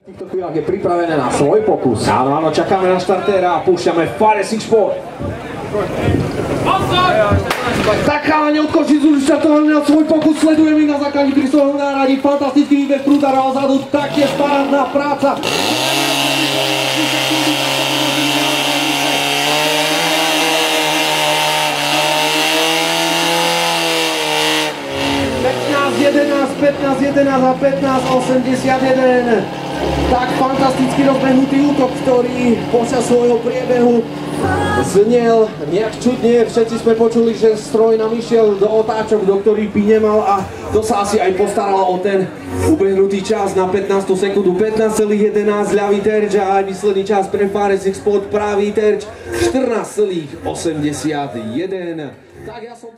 V týchto chvíľach je pripravené na svoj pokus. Áno, áno, čakáme na štartéra a púšťame Fire Racing Sport. Tak ale neodkočí z uličatovania na svoj pokus, sledujeme na základe pri svojom náradí. Fantastický výbeh prúdara ozadu, taktiež parádna práca. 15-11 a 15-81. Tak fantasticky rozbehnutý útok, ktorý počas svojho priebehu znel nejak čudne. Všetci sme počuli, že stroj nám išiel do otáčok, do ktorých by nemal, a to sa asi aj postaralo o ten ubehnutý čas na 15. sekundu. 15,11 ľavý terč a aj výsledný čas pre Fire Racing Sport pravý terč 14,81. Tak ja som